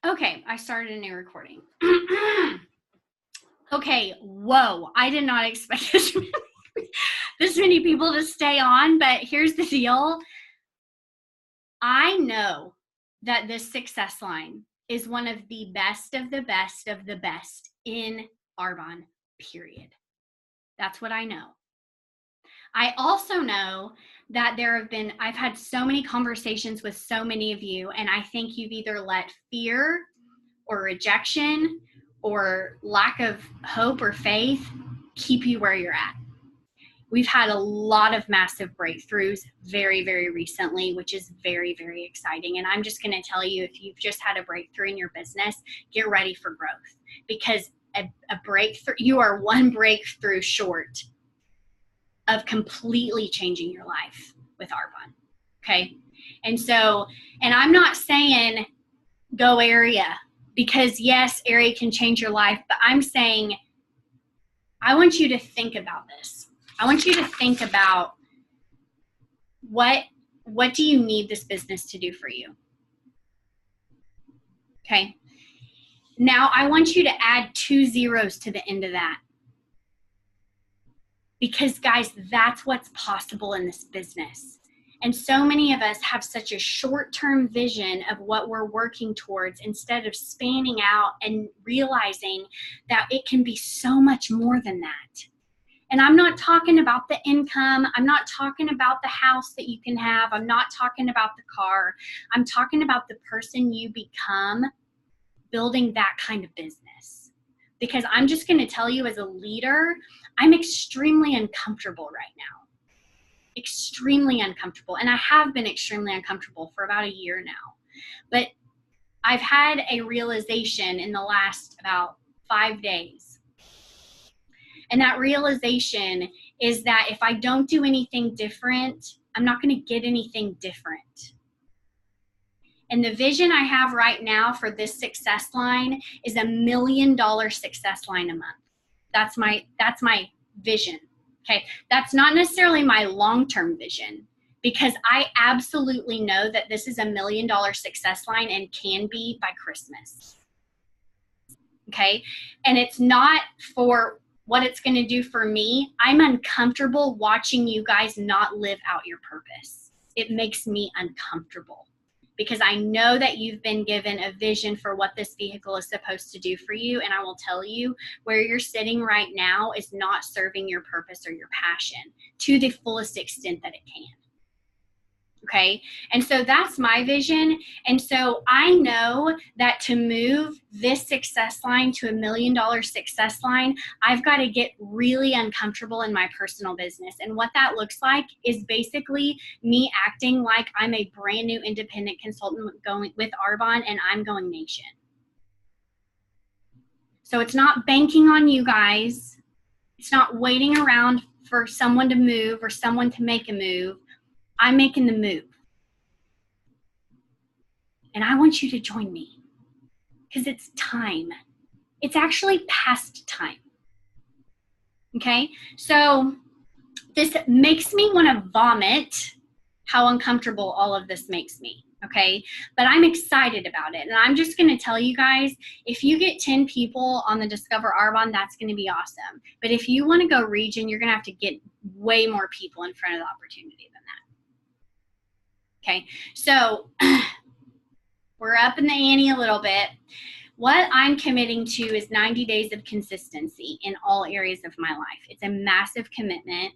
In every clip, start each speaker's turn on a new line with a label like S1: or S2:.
S1: Okay, I started a new recording. Okay, whoa, I did not expect this many people to stay on, but here's the deal. I know that this success line is one of the best of the best of the best in Arbonne, period. That's what I know. I also know that I've had so many conversations with so many of you, and I think you've either let fear or rejection or lack of hope or faith keep you where you're at. We've had a lot of massive breakthroughs very, very recently, which is very, very exciting. And I'm just going to tell you, if you've just had a breakthrough in your business, get ready for growth, because a breakthrough, you are one breakthrough short of completely changing your life with Arbonne. Okay. And I'm not saying go area, because yes, area can change your life, but I'm saying I want you to think about this. I want you to think about what do you need this business to do for you? Okay. Now I want you to add 2 zeros to the end of that. Because guys, that's what's possible in this business. And so many of us have such a short-term vision of what we're working towards, instead of spanning out and realizing that it can be so much more than that. And I'm not talking about the income. I'm not talking about the house that you can have. I'm not talking about the car. I'm talking about the person you become building that kind of business. Because I'm just going to tell you, as a leader, I'm extremely uncomfortable right now. Extremely uncomfortable. And I have been extremely uncomfortable for about a year now. But I've had a realization in the last about 5 days. And that realization is that if I don't do anything different, I'm not going to get anything different. And the vision I have right now for this success line is $1 million success line a month. That's my vision. Okay. That's not necessarily my long-term vision, because I absolutely know that this is $1 million success line and can be by Christmas. Okay. And it's not for what it's going to do for me. I'm uncomfortable watching you guys not live out your purpose. It makes me uncomfortable, because I know that you've been given a vision for what this vehicle is supposed to do for you. And I will tell you, where you're sitting right now is not serving your purpose or your passion to the fullest extent that it can. Okay. And so that's my vision. And so I know that to move this success line to $1 million success line, I've got to get really uncomfortable in my personal business. And what that looks like is basically me acting like I'm a brand new independent consultant going with Arbonne, and I'm going nation. So it's not banking on you guys. It's not waiting around for someone to move or someone to make a move. I'm making the move. And I want you to join me, because it's time. It's actually past time. Okay? So this makes me want to vomit how uncomfortable all of this makes me. Okay? But I'm excited about it. And I'm just going to tell you guys, if you get 10 people on the Discover Arbonne, that's going to be awesome. But if you want to go region, you're going to have to get way more people in front of the opportunity than that. Okay? So we're up in the ante a little bit. What I'm committing to is 90 days of consistency in all areas of my life. It's a massive commitment.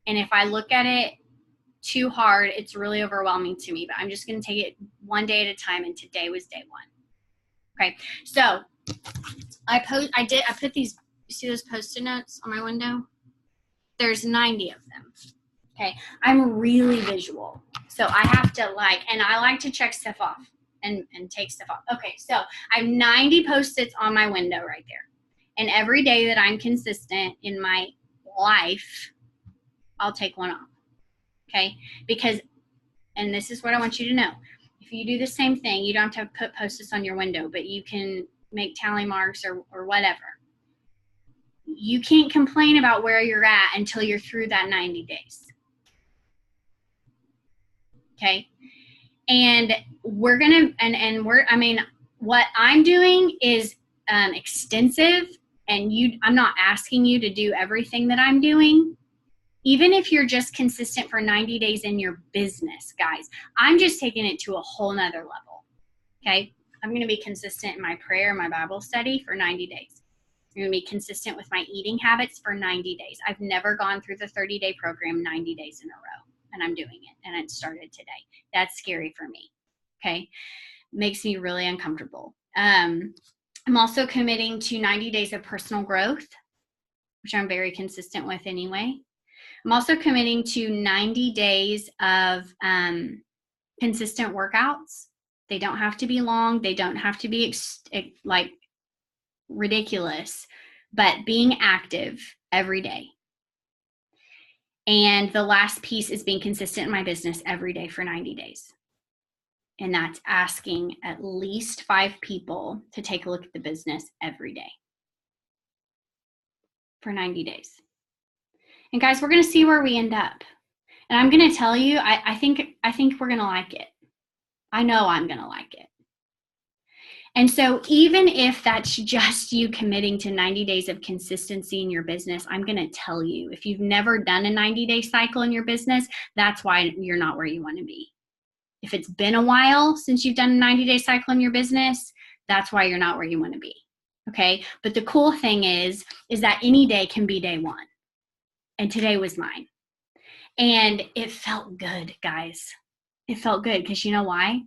S1: And if I look at it too hard, it's really overwhelming to me. But I'm just going to take it one day at a time. And today was day one. Okay. So I put these, you see those Post-it notes on my window? There's 90 of them. Okay. I'm really visual. So I have to and I like to check stuff off and take stuff off. Okay. So I have 90 Post-its on my window right there. And every day that I'm consistent in my life, I'll take one off. Okay. Because, and this is what I want you to know. If you do the same thing, you don't have to put Post-its on your window, but you can make tally marks or whatever. You can't complain about where you're at until you're through that 90 days. Okay. And we're going to, what I'm doing is extensive, and I'm not asking you to do everything that I'm doing. Even if you're just consistent for 90 days in your business, guys, I'm just taking it to a whole nother level. Okay. I'm going to be consistent in my prayer, my Bible study for 90 days. I'm going to be consistent with my eating habits for 90 days. I've never gone through the 30-day program 90 days in a row, and I'm doing it, and it started today. That's scary for me. Okay. Makes me really uncomfortable. I'm also committing to 90 days of personal growth, which I'm very consistent with anyway. I'm also committing to 90 days of consistent workouts. They don't have to be long. They don't have to be like ridiculous, but being active every day. And the last piece is being consistent in my business every day for 90 days. And that's asking at least 5 people to take a look at the business every day for 90 days. And guys, we're going to see where we end up. And I'm going to tell you, I think we're going to like it. I know I'm going to like it. And so even if that's just you committing to 90 days of consistency in your business, I'm going to tell you, if you've never done a 90-day cycle in your business, that's why you're not where you want to be. If it's been a while since you've done a 90-day cycle in your business, that's why you're not where you want to be. Okay? But the cool thing is that any day can be day one. And today was mine. And it felt good, guys. It felt good because you know why?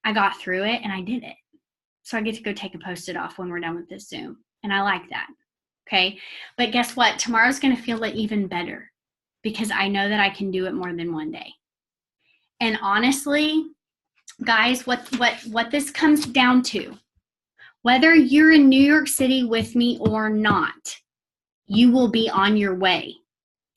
S1: I got through it and I did it. So I get to go take a Post-it off when we're done with this Zoom. And I like that. Okay? But guess what? Tomorrow's going to feel even better because I know that I can do it more than one day. And honestly, guys, what this comes down to, whether you're in New York City with me or not, you will be on your way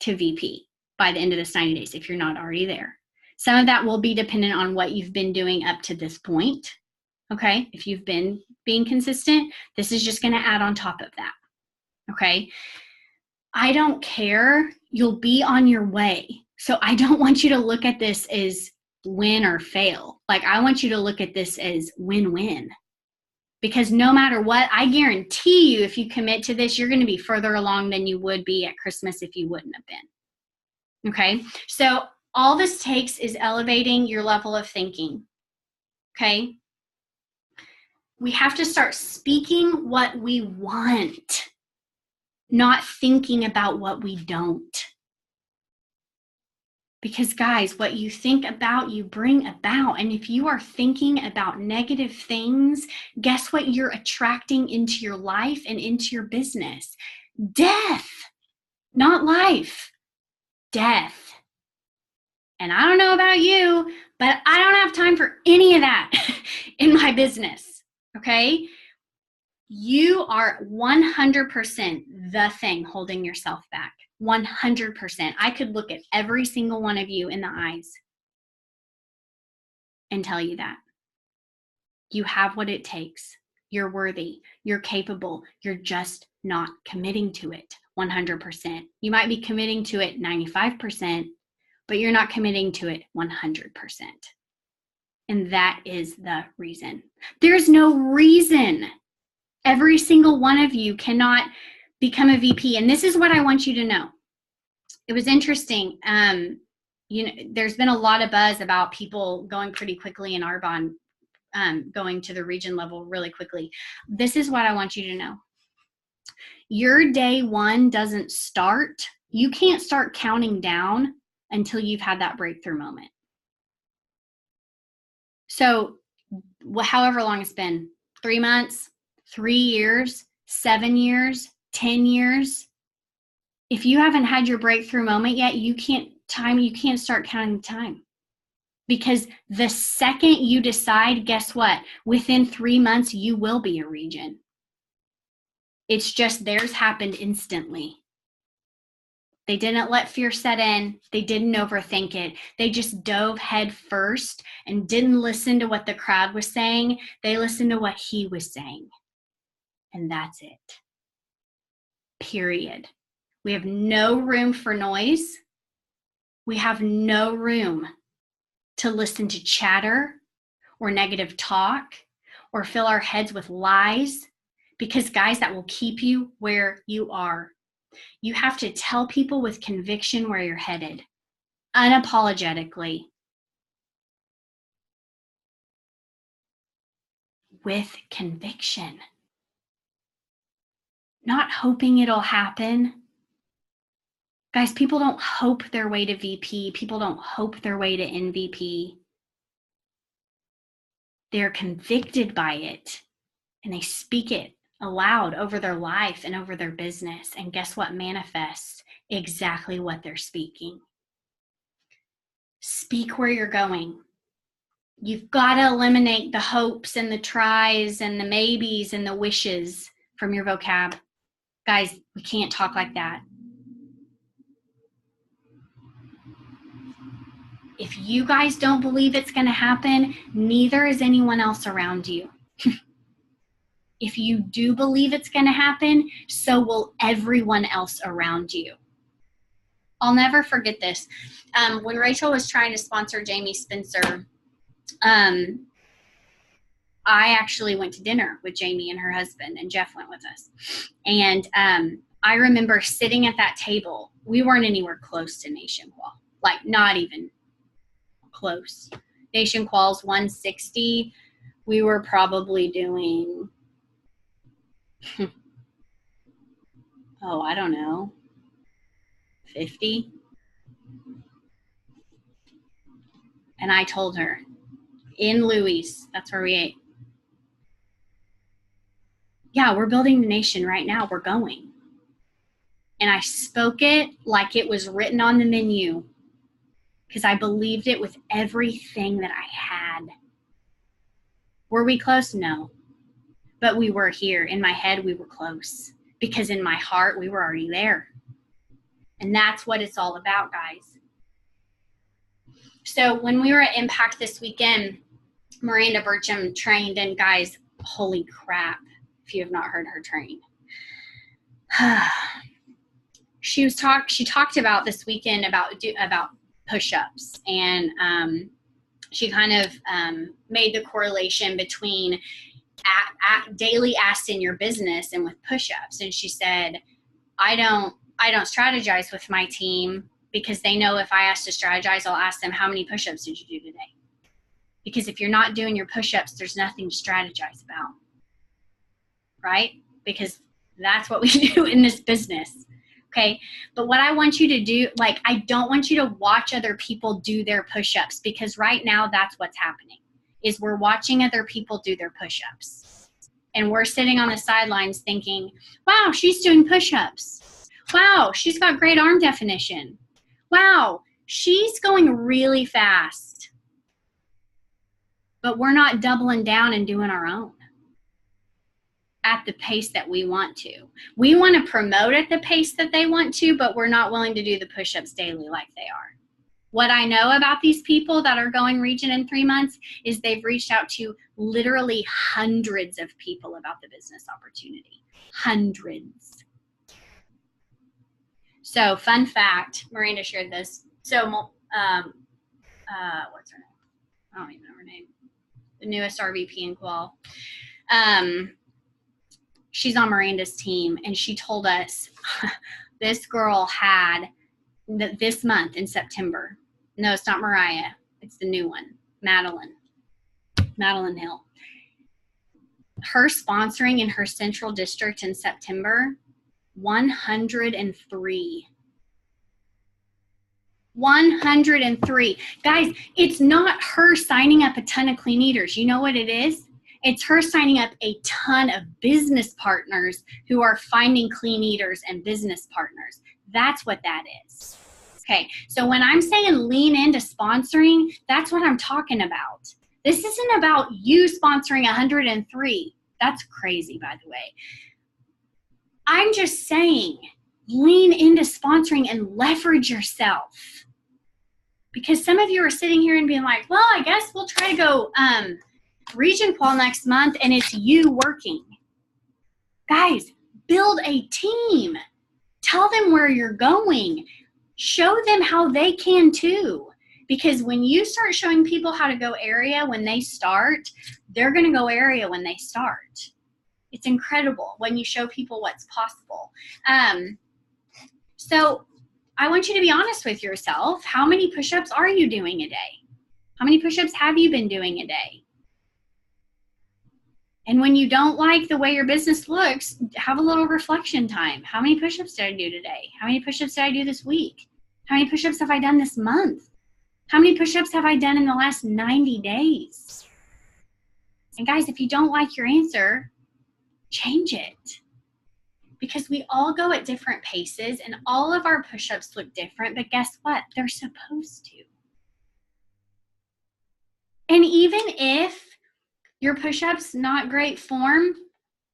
S1: to VP by the end of this 90 days if you're not already there. Some of that will be dependent on what you've been doing up to this point. Okay, if you've been being consistent, this is just going to add on top of that. Okay, I don't care. You'll be on your way. So I don't want you to look at this as win or fail. Like, I want you to look at this as win-win. Because no matter what, I guarantee you, if you commit to this, you're going to be further along than you would be at Christmas if you wouldn't have been. Okay, so all this takes is elevating your level of thinking. Okay. We have to start speaking what we want, not thinking about what we don't. Because guys, what you think about, you bring about. And if you are thinking about negative things, guess what you're attracting into your life and into your business? Death, not life, death. And I don't know about you, but I don't have time for any of that in my business. Okay, you are 100% the thing holding yourself back. 100%. I could look at every single one of you in the eyes and tell you that. You have what it takes. You're worthy. You're capable. You're just not committing to it 100%. You might be committing to it 95%, but you're not committing to it 100%. And that is the reason. There's no reason every single one of you cannot become a VP. And this is what I want you to know. It was interesting. There's been a lot of buzz about people going pretty quickly in Arbonne, going to the region level really quickly. This is what I want you to know. Your day one doesn't start. You can't start counting down until you've had that breakthrough moment. So however long it's been, 3 months, 3 years, 7 years, 10 years, if you haven't had your breakthrough moment yet, you can't start counting time. Because the second you decide, guess what? Within 3 months, you will be a region. It's just theirs happened instantly. They didn't let fear set in. They didn't overthink it. They just dove head first and didn't listen to what the crowd was saying. They listened to what he was saying. And that's it. Period. We have no room for noise. We have no room to listen to chatter or negative talk or fill our heads with lies, because guys, that will keep you where you are. You have to tell people with conviction where you're headed, unapologetically, with conviction, not hoping it'll happen. Guys, people don't hope their way to VP. People don't hope their way to MVP. They're convicted by it, and they speak it aloud over their life and over their business. And guess what manifests? Exactly what they're speaking. Speak where you're going. You've got to eliminate the hopes and the tries and the maybes and the wishes from your vocab. Guys, we can't talk like that. If you guys don't believe it's going to happen, neither is anyone else around you. If you do believe it's going to happen, so will everyone else around you. I'll never forget this. When Rachel was trying to sponsor Jamie Spencer, I actually went to dinner with Jamie and her husband, and Jeff went with us. And I remember sitting at that table. We weren't anywhere close to Nation Qual, like not even close. Nation Qual's 160. We were probably doing, I don't know, 50. And I told her, in Louis, that's where we ate. Yeah, we're building the nation right now. We're going. And I spoke it like it was written on the menu, because I believed it with everything that I had. Were we close? No. But we were here. In my head, we were close, because in my heart, we were already there. And that's what it's all about, guys. So when we were at Impact this weekend, Miranda Burcham trained, and guys, holy crap, if you have not heard her train. She talked about this weekend about push-ups, and she kind of made the correlation between daily asks in your business and with push-ups. And she said, I don't strategize with my team, because they know if I ask to strategize, I'll ask them, how many push-ups did you do today? Because if you're not doing your push-ups, there's nothing to strategize about, right? Because that's what we do in this business, okay? But what I want you to do, like, I don't want you to watch other people do their push-ups, because right now that's what's happening, is we're watching other people do their push-ups. And we're sitting on the sidelines thinking, wow, she's doing push-ups. Wow, she's got great arm definition. Wow, she's going really fast. But we're not doubling down and doing our own at the pace that we want to. We want to promote at the pace that they want to, but we're not willing to do the push-ups daily like they are. What I know about these people that are going region in 3 months is they've reached out to literally hundreds of people about the business opportunity. Hundreds. So, fun fact, Miranda shared this. So, what's her name? I don't even know her name. The newest RVP in Qual. She's on Miranda's team, and she told us this girl had this month in September. No, it's not Mariah. It's the new one, Madeline Hill. Her sponsoring in her central district in September, 103. 103. Guys, it's not her signing up a ton of clean eaters. You know what it is? It's her signing up a ton of business partners who are finding clean eaters and business partners. That's what that is. Okay, so when I'm saying lean into sponsoring, that's what I'm talking about. This isn't about you sponsoring 103. That's crazy, by the way. I'm just saying, lean into sponsoring and leverage yourself. Because some of you are sitting here and being like, well, I guess we'll try to go Region Qual next month, and it's you working. Guys, build a team. Tell them where you're going. Show them how they can too. Because when you start showing people how to go area when they start, they're going to go area when they start. It's incredible when you show people what's possible. So I want you to be honest with yourself. How many push-ups are you doing a day? How many push-ups have you been doing a day? And when you don't like the way your business looks, have a little reflection time. How many push-ups did I do today? How many push-ups did I do this week? How many push-ups have I done this month? How many push-ups have I done in the last 90 days? And guys, if you don't like your answer, change it. Because we all go at different paces and all of our push-ups look different, but guess what? They're supposed to. And even if your push-ups not great form,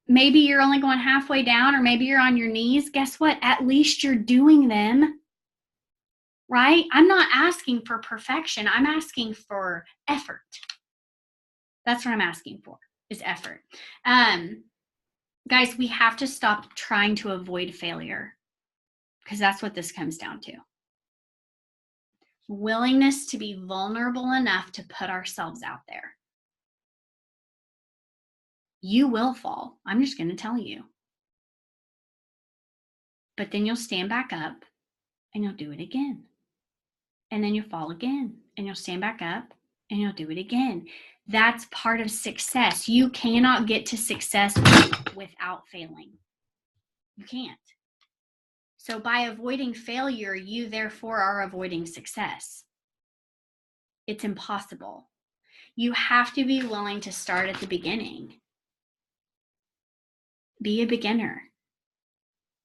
S1: maybe you're only going halfway down or maybe you're on your knees, guess what? At least you're doing them, right? I'm not asking for perfection. I'm asking for effort. That's what I'm asking for, is effort. Guys, we have to stop trying to avoid failure, because that's what this comes down to. Willingness to be vulnerable enough to put ourselves out there. You will fall. I'm just going to tell you. But then you'll stand back up and you'll do it again. And then you'll fall again and you'll stand back up and you'll do it again. That's part of success. You cannot get to success without failing. You can't. So by avoiding failure, you therefore are avoiding success. It's impossible. You have to be willing to start at the beginning. Be a beginner.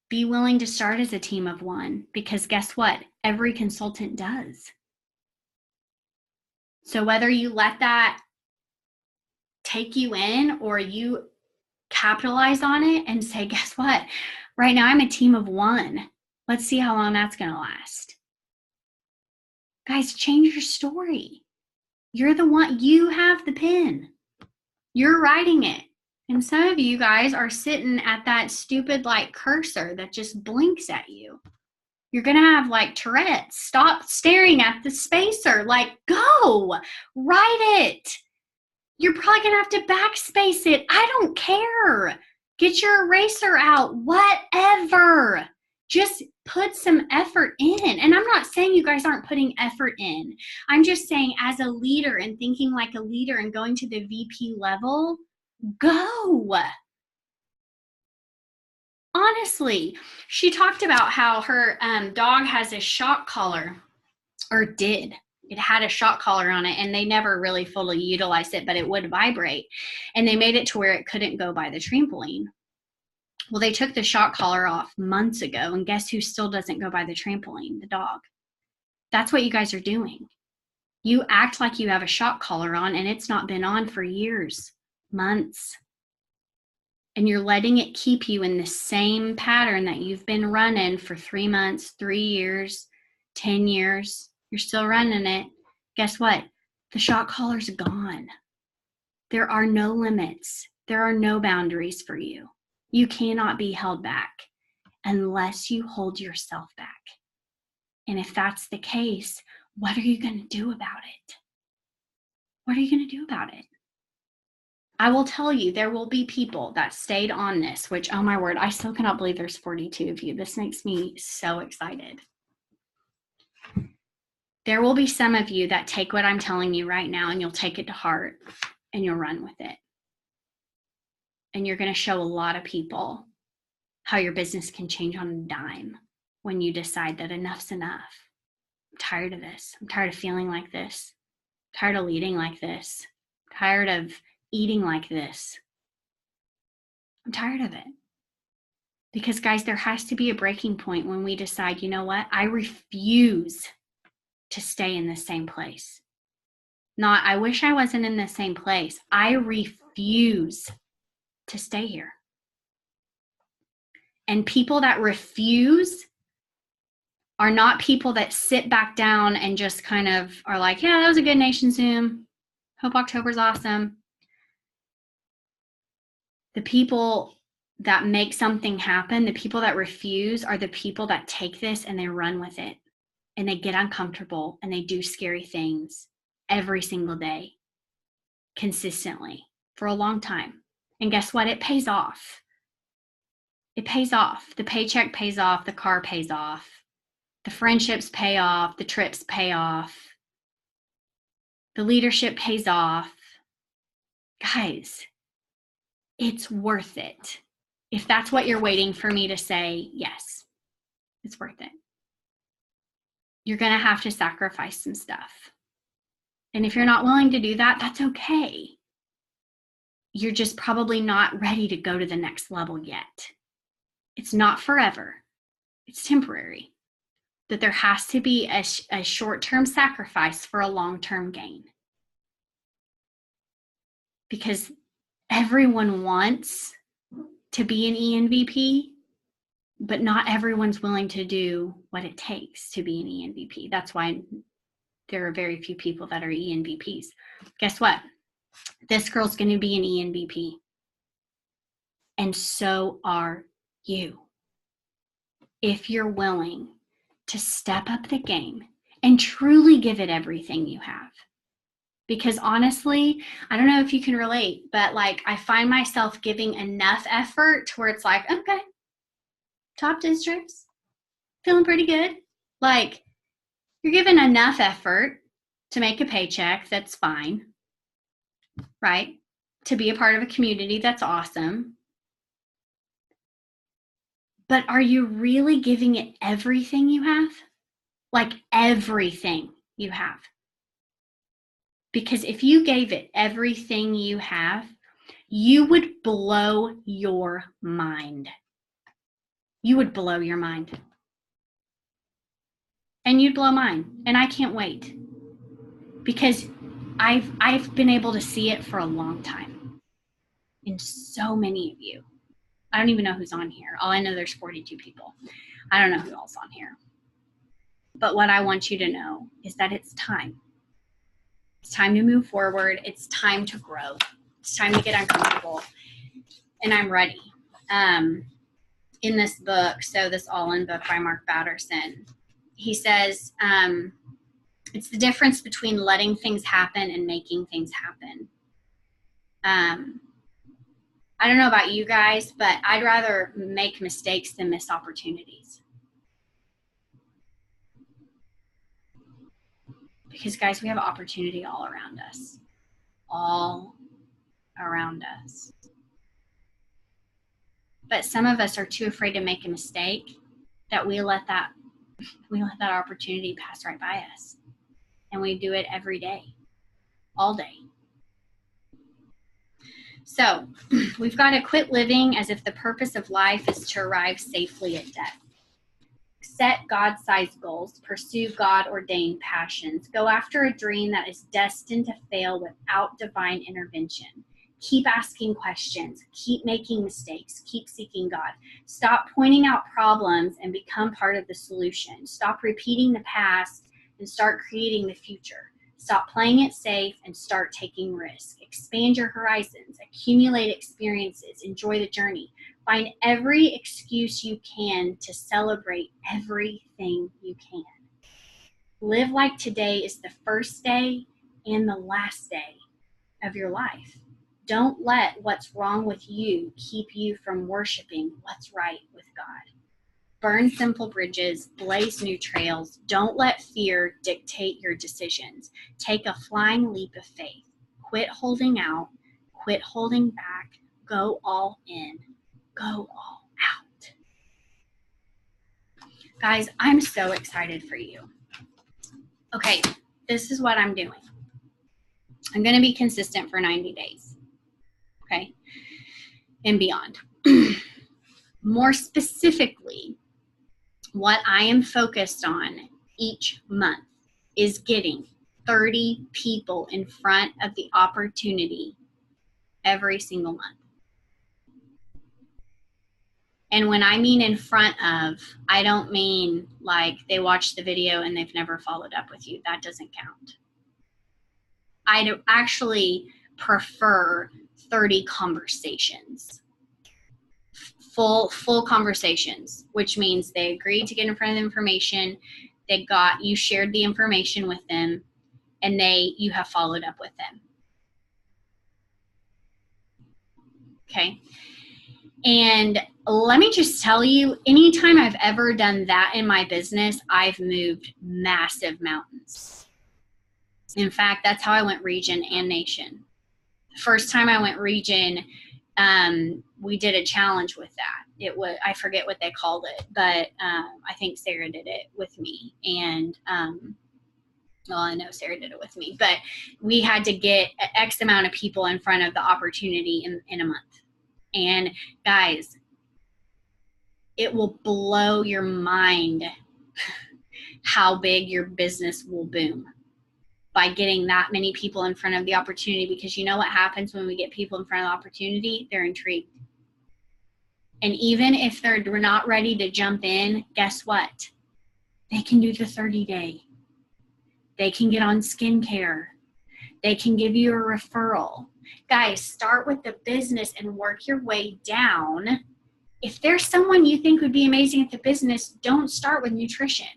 S1: Be willing to start as a team of one, because guess what? Every consultant does. So whether you let that take you in or you capitalize on it and say, guess what? Right now I'm a team of one. Let's see how long that's going to last. Guys, change your story. You're the one, you have the pen. You're writing it. And some of you guys are sitting at that stupid like cursor that just blinks at you. You're going to have like Tourette's. Stop staring at the spacer. Like, go, write it. You're probably going to have to backspace it. I don't care. Get your eraser out. Whatever. Just put some effort in. And I'm not saying you guys aren't putting effort in. I'm just saying as a leader and thinking like a leader and going to the VP level, go. Honestly, she talked about how her dog has a shock collar, or did. It had a shock collar on it, and they never really fully utilized it, but it would vibrate. And they made it to where it couldn't go by the trampoline. Well, they took the shock collar off months ago, and guess who still doesn't go by the trampoline? The dog. That's what you guys are doing. You act like you have a shock collar on, and it's not been on for years, months. And you're letting it keep you in the same pattern that you've been running for 3 months, 3 years, 10 years. You're still running it. Guess what? The shock collar's gone. There are no limits. There are no boundaries for you. You cannot be held back unless you hold yourself back. And if that's the case, what are you going to do about it? What are you going to do about it? I will tell you, there will be people that stayed on this, which, oh my word, I still cannot believe there's 42 of you. This makes me so excited. There will be some of you that take what I'm telling you right now and you'll take it to heart and you'll run with it. And you're going to show a lot of people how your business can change on a dime when you decide that enough's enough. I'm tired of this. I'm tired of feeling like this. I'm tired of leading like this. I'm tired of eating like this. I'm tired of it. Because guys, there has to be a breaking point when we decide, you know what? I refuse to stay in the same place. Not, I wish I wasn't in the same place. I refuse to stay here. And people that refuse are not people that sit back down and just kind of are like, yeah, that was a good Nation Zoom. Hope October's awesome. The people that make something happen, the people that refuse, are the people that take this and they run with it. And they get uncomfortable and they do scary things every single day, consistently. for a long time. And guess what? It pays off. It pays off. The paycheck pays off. The car pays off. The friendships pay off. The trips pay off. The leadership pays off. Guys, it's worth it. If that's what you're waiting for me to say, yes, it's worth it. You're going to have to sacrifice some stuff. And if you're not willing to do that, that's okay. You're just probably not ready to go to the next level yet. It's not forever. It's temporary. That there has to be a short-term sacrifice for a long-term gain. Because everyone wants to be an ENVP, but not everyone's willing to do what it takes to be an ENVP. That's why there are very few people that are ENVPs. Guess what? This girl's going to be an ENVP. And so are you. If you're willing to step up the game and truly give it everything you have. Because honestly, I don't know if you can relate, but like I find myself giving enough effort to where it's like, okay, top districts, feeling pretty good. Like you're giving enough effort to make a paycheck, that's fine, right? To be a part of a community, that's awesome. But are you really giving it everything you have? Like everything you have? Because if you gave it everything you have, you would blow your mind. You would blow your mind. And you'd blow mine. And I can't wait. Because I've been able to see it for a long time. In so many of you. I don't even know who's on here. All I know there's 42 people. I don't know who else on here. But what I want you to know is that it's time. It's time to move forward. It's time to grow. It's time to get uncomfortable. And I'm ready. In this book, so this All In book by Mark Batterson, he says, it's the difference between letting things happen and making things happen. I don't know about you guys, but I'd rather make mistakes than miss opportunities. Because guys, we have opportunity all around us. All around us. But some of us are too afraid to make a mistake that we let that opportunity pass right by us. And we do it every day, all day. So we've got to quit living as if the purpose of life is to arrive safely at death. Set God-sized goals, pursue God-ordained passions, go after a dream that is destined to fail without divine intervention. Keep asking questions, keep making mistakes, keep seeking God. Stop pointing out problems and become part of the solution. Stop repeating the past and start creating the future. Stop playing it safe and start taking risks. Expand your horizons, accumulate experiences, enjoy the journey. Find every excuse you can to celebrate everything you can. Live like today is the first day and the last day of your life. Don't let what's wrong with you keep you from worshiping what's right with God. Burn simple bridges, blaze new trails. Don't let fear dictate your decisions. Take a flying leap of faith. Quit holding out. Quit holding back. Go all in. Go all out. Guys, I'm so excited for you. Okay, this is what I'm doing. I'm going to be consistent for 90 days. Okay, and beyond. More specifically, what I am focused on each month is getting 30 people in front of the opportunity every single month. And when I mean in front of, I don't mean like they watched the video and they've never followed up with you. That doesn't count. I actually prefer 30 conversations. Full conversations, which means they agreed to get in front of the information, you shared the information with them, and you have followed up with them. Okay. And let me just tell you, anytime I've ever done that in my business, I've moved massive mountains. In fact, that's how I went region and nation. The first time I went region, we did a challenge with that. It was, I forget what they called it, but I think Sarah did it with me. And well, I know Sarah did it with me, but we had to get X amount of people in front of the opportunity in a month. And guys, it will blow your mind how big your business will boom by getting that many people in front of the opportunity, because you know what happens when we get people in front of the opportunity? They're intrigued. And even if they're not ready to jump in, guess what? They can do the 30-day. They can get on skincare. They can give you a referral. Guys, start with the business and work your way down. If there's someone you think would be amazing at the business, don't start with nutrition,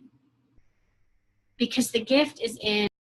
S1: because the gift is in